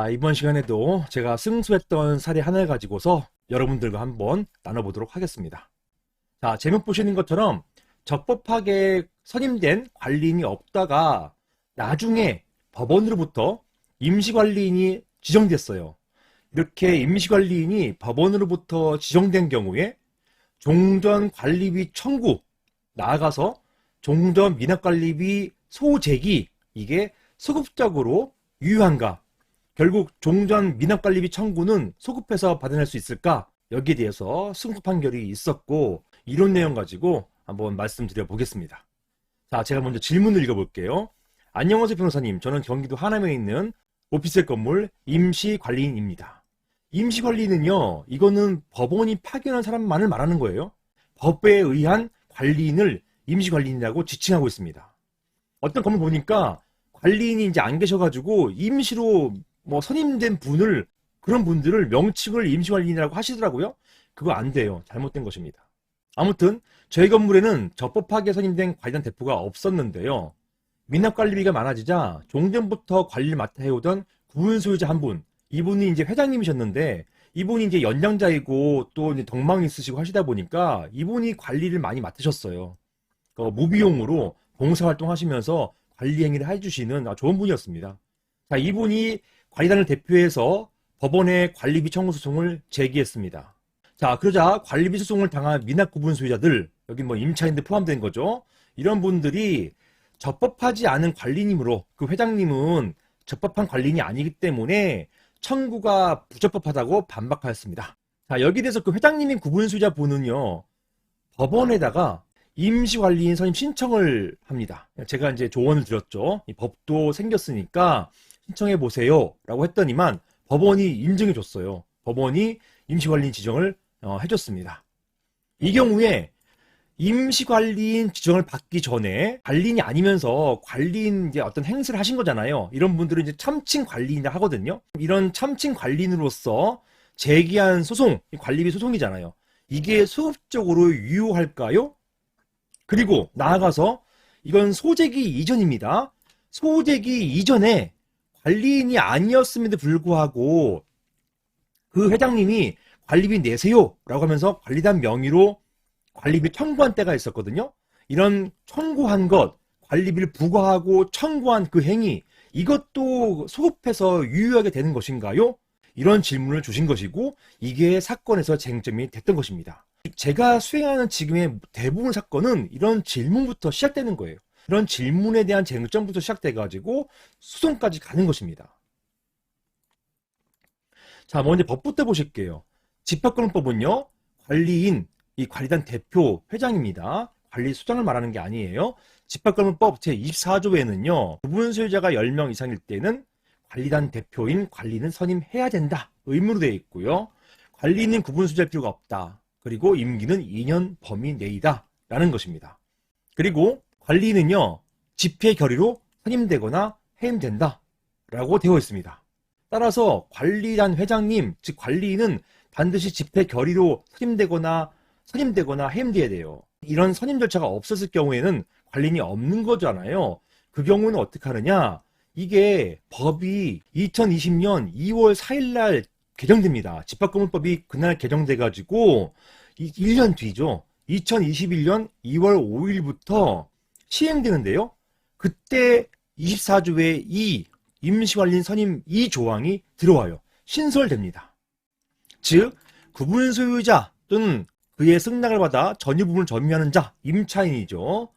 자, 이번 시간에도 제가 승소했던 사례 하나를 가지고서 여러분들과 한번 나눠보도록 하겠습니다. 자, 제목 보시는 것처럼 적법하게 선임된 관리인이 없다가 나중에 법원으로부터 임시관리인이 지정됐어요. 이렇게 임시관리인이 법원으로부터 지정된 경우에 종전관리비 청구, 나아가서 종전 미납관리비 소재기, 이게 소급적으로 유효한가? 결국 종전 미납관리비 청구는 소급해서 받아낼 수 있을까? 여기에 대해서 승소 판결이 있었고, 이런 내용 가지고 한번 말씀드려 보겠습니다. 자, 제가 먼저 질문을 읽어볼게요. 안녕하세요, 변호사님. 저는 경기도 하남에 있는 오피스텔 건물 임시관리인입니다. 임시관리인은요, 이거는 법원이 파견한 사람만을 말하는 거예요. 법에 의한 관리인을 임시관리인이라고 지칭하고 있습니다. 어떤 건물 보니까 관리인이 이제 안 계셔가지고 임시로 선임된 분을, 그런 분들을 명칭을 임시관리인이라고 하시더라고요. 그거 안 돼요. 잘못된 것입니다. 아무튼 저희 건물에는 적법하게 선임된 관리단 대표가 없었는데요. 미납관리비가 많아지자 종전부터 관리를 맡아 해오던 구분 소유자 한 분, 이분이 이제 회장님이셨는데, 이분이 이제 연장자이고 또 이제 덕망이 있으시고 하시다 보니까 이분이 관리를 많이 맡으셨어요. 무비용으로 봉사활동 하시면서 관리 행위를 해주시는 좋은 분이었습니다. 자, 이분이 관리단을 대표해서 법원에 관리비 청구 소송을 제기했습니다. 자, 그러자 관리비 소송을 당한 미납 구분 소유자들, 여기 임차인들 포함된 거죠. 이런 분들이 적법하지 않은 관리인이므로 그 회장님은 적법한 관리인이 아니기 때문에 청구가 부적법하다고 반박하였습니다. 자, 여기에 대해서 그 회장님인 구분 소유자 분은요, 법원에다가 임시관리인 선임 신청을 합니다. 제가 이제 조언을 드렸죠. 이 법도 생겼으니까 신청해 보세요 라고 했더니만 법원이 인정해 줬어요. 법원이 임시관리인 지정을 해줬습니다. 이 경우에 임시관리인 지정을 받기 전에 관리인이 아니면서 관리인 이제 어떤 행세를 하신 거잖아요. 이런 분들은 이제 참칭 관리인이라 하거든요. 이런 참칭 관리인으로서 제기한 소송, 관리비 소송이잖아요. 이게 소급적으로 유효할까요? 그리고 나아가서 이건 소재기 이전입니다. 소재기 이전에 관리인이 아니었음에도 불구하고 그 회장님이 관리비 내세요 라고 하면서 관리단 명의로 관리비 청구한 때가 있었거든요. 이런 청구한 것, 관리비를 부과하고 청구한 그 행위, 이것도 소급해서 유효하게 되는 것인가요? 이런 질문을 주신 것이고, 이게 사건에서 쟁점이 됐던 것입니다. 제가 수행하는 지금의 대부분 사건은 이런 질문부터 시작되는 거예요. 이런 질문에 대한 쟁점부터 시작돼가지고 소송까지 가는 것입니다. 자, 먼저 법부터 보실게요. 집합금융법은요, 관리인, 이 관리단 대표 회장입니다. 관리소장을 말하는 게 아니에요. 집합금융법 제24조에는요, 구분 소유자가 10명 이상일 때는 관리단 대표인 관리는 선임해야 된다. 의무로 되어 있고요. 관리인은 구분 소유자일 필요가 없다. 그리고 임기는 2년 범위 내이다. 라는 것입니다. 그리고 관리인은요, 집회 결의로 선임되거나 해임된다. 라고 되어 있습니다. 따라서 관리단 회장님, 즉 관리인은 반드시 집회 결의로 선임되거나 해임돼야 돼요. 이런 선임 절차가 없었을 경우에는 관리인이 없는 거잖아요. 그 경우는 어떻게 하느냐? 이게 법이 2020년 2월 4일 날 개정됩니다. 집합금융법이 그날 개정돼가지고 1년 뒤죠. 2021년 2월 5일부터 시행되는데요. 그때 24조의 이 임시관리인 선임 이 조항이 들어와요. 신설됩니다. 즉 구분 소유자 또는 그의 승낙을 받아 전유 부분을 점유하는 자, 임차인이죠.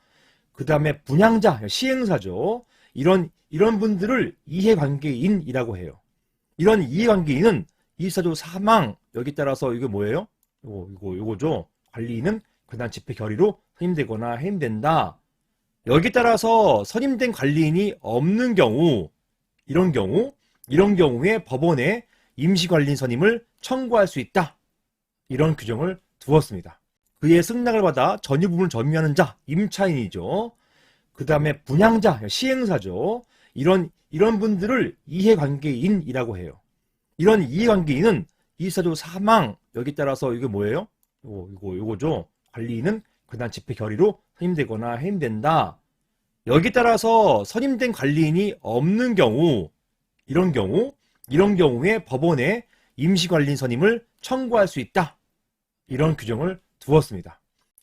그 다음에 분양자, 시행사죠. 이런 분들을 이해관계인이라고 해요. 이런 이해관계인은 24조 사망, 여기 따라서 이게 뭐예요? 요거죠. 관리인은 그날 집회 결의로 선임되거나 해임된다. 여기 따라서 선임된 관리인이 없는 경우, 이런 경우에 법원에 임시관리인 선임을 청구할 수 있다. 이런 규정을 두었습니다. 그의 승낙을 받아 전유 부분을 점유하는 자, 임차인이죠. 그 다음에 분양자, 시행사죠. 이런 분들을 이해관계인이라고 해요. 이런 이해관계인은 24조 사망, 여기 따라서 이게 뭐예요? 요거죠. 관리인은 그날 집회 결의로 선임되거나 해임된다. 여기 따라서 선임된 관리인이 없는 경우, 이런 이런 경우에 법원에 임시관리인 선임을 청구할 수 있다. 이런 규정을 두었습니다.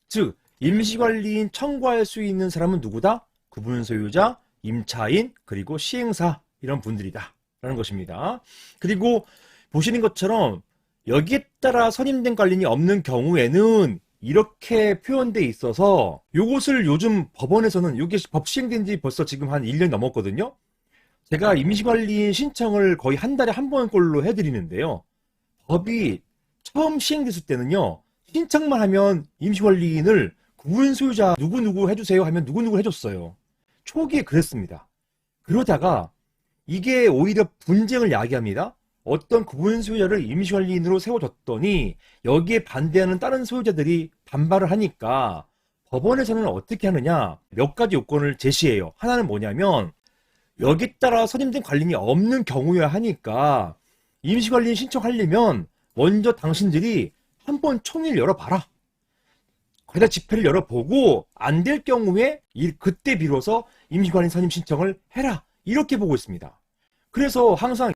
즉 임시관리인 청구할 수 있는 사람은 누구다? 구분 소유자, 임차인, 그리고 시행사 이런 분들이다 라는 것입니다. 그리고 보시는 것처럼 여기에 따라 선임된 관리인이 없는 경우에는 이렇게 표현되어 있어서 이것을 요즘 법원에서는 이게 법 시행된 지 벌써 지금 한 1년 넘었거든요. 제가 임시관리인 신청을 거의 한 달에 한 번꼴로 해드리는데요. 법이 처음 시행됐을 때는요. 신청만 하면 임시관리인을 구분 소유자 누구누구 해주세요 하면 누구누구 해줬어요. 초기에 그랬습니다. 그러다가 이게 오히려 분쟁을 야기합니다. 어떤 구분 소유자를 임시관리인으로 세워줬더니 여기에 반대하는 다른 소유자들이 반발을 하니까 법원에서는 어떻게 하느냐, 몇 가지 요건을 제시해요. 하나는 뭐냐면 여기에 따라 선임된 관리인이 없는 경우여야 하니까 임시관리인 신청하려면 먼저 당신들이 한번 총회를 열어봐라. 거기다 집회를 열어보고 안 될 경우에 그때 비로소 임시관리인 선임 신청을 해라. 이렇게 보고 있습니다. 그래서 항상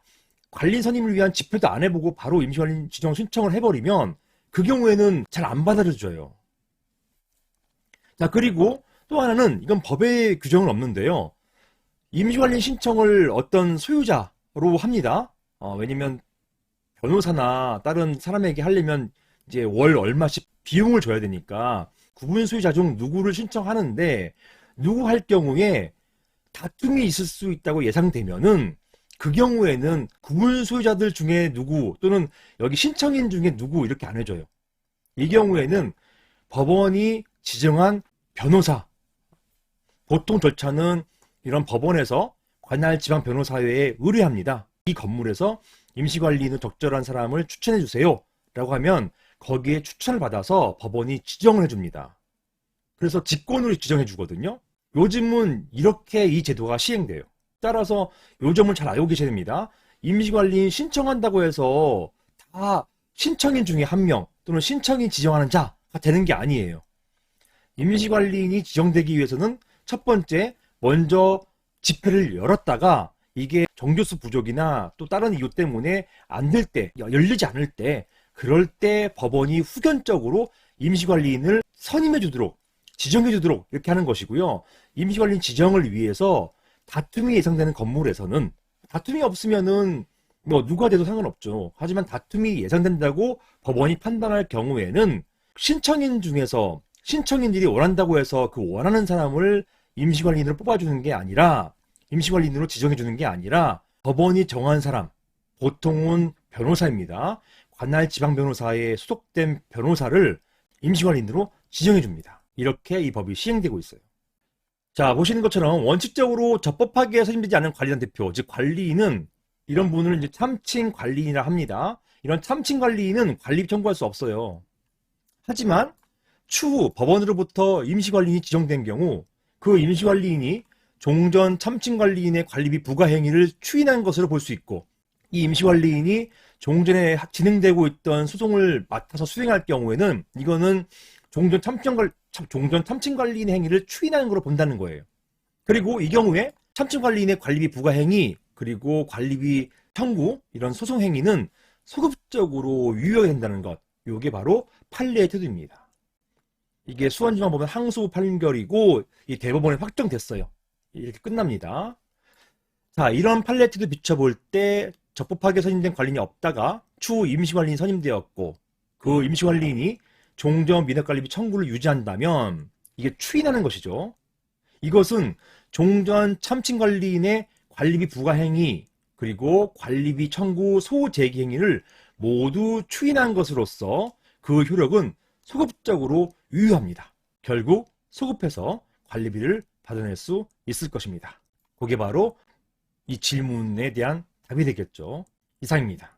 관리인 선임을 위한 집회도 안 해보고 바로 임시관리인 지정 신청을 해버리면 그 경우에는 잘 안 받아들여져요. 자, 그리고 또 하나는 이건 법에 규정은 없는데요. 임시관리인 신청을 어떤 소유자로 합니다. 왜냐면 변호사나 다른 사람에게 하려면 이제 월 얼마씩 비용을 줘야 되니까 구분 소유자 중 누구를 신청하는데 누구 할 경우에 다툼이 있을 수 있다고 예상되면은 그 경우에는 구분 소유자들 중에 누구 또는 여기 신청인 중에 누구 이렇게 안 해줘요. 이 경우에는 법원이 지정한 변호사, 보통 절차는 이런 법원에서 관할 지방 변호사회에 의뢰합니다. 이 건물에서 임시관리인은 적절한 사람을 추천해 주세요 라고 하면 거기에 추천을 받아서 법원이 지정을 해줍니다. 그래서 직권으로 지정해 주거든요. 요즘은 이렇게 이 제도가 시행돼요. 따라서 요 점을 잘 알고 계셔야 됩니다. 임시관리인 신청한다고 해서 다 신청인 중에 한 명 또는 신청인 지정하는 자가 되는 게 아니에요. 임시관리인이 지정되기 위해서는 첫 번째 먼저 집회를 열었다가 이게 정교수 부족이나 또 다른 이유 때문에 안 될 때, 열리지 않을 때, 그럴 때 법원이 후견적으로 임시관리인을 선임해 주도록, 지정해 주도록 이렇게 하는 것이고요. 임시관리인 지정을 위해서 다툼이 예상되는 건물에서는 다툼이 없으면은 뭐 누가 돼도 상관없죠. 하지만 다툼이 예상된다고 법원이 판단할 경우에는 신청인 중에서 신청인들이 원한다고 해서 그 원하는 사람을 임시관리인으로 뽑아주는 게 아니라 임시관리인으로 지정해주는 게 아니라 법원이 정한 사람, 보통은 변호사입니다. 관할 지방변호사에 소속된 변호사를 임시관리인으로 지정해줍니다. 이렇게 이 법이 시행되고 있어요. 자, 보시는 것처럼 원칙적으로 적법하게 선임되지 않은 관리단 대표, 즉 관리인은 이런 분을 이제 참칭 관리인이라 합니다. 이런 참칭 관리인은 관리비 청구할 수 없어요. 하지만 추후 법원으로부터 임시관리인이 지정된 경우 그 임시관리인이 종전 참칭관리인의 관리비 부과 행위를 추인한 것으로 볼 수 있고 이 임시관리인이 종전에 진행되고 있던 소송을 맡아서 수행할 경우에는 이거는 종전 참칭관리인의 행위를 추인하는 것으로 본다는 거예요. 그리고 이 경우에 참칭관리인의 관리비 부과 행위 그리고 관리비 청구 이런 소송 행위는 소급적으로 유효된다는 것, 이게 바로 판례의 태도입니다. 이게 수원지방법원 항소 판결이고 이 대법원에 확정됐어요. 이렇게 끝납니다. 자, 이런 판례의 태도 비춰볼 때 적법하게 선임된 관리인이 없다가 추후 임시관리인이 선임되었고 그 임시관리인이 종전 민원관리비 청구를 유지한다면 이게 추인하는 것이죠. 이것은 종전 참칭관리인의 관리비 부과 행위 그리고 관리비 청구 소제기 행위를 모두 추인한 것으로서 그 효력은 소급적으로 유효합니다. 결국 소급해서 관리비를 받아낼 수 있을 것입니다. 그게 바로 이 질문에 대한 답이 되겠죠. 이상입니다.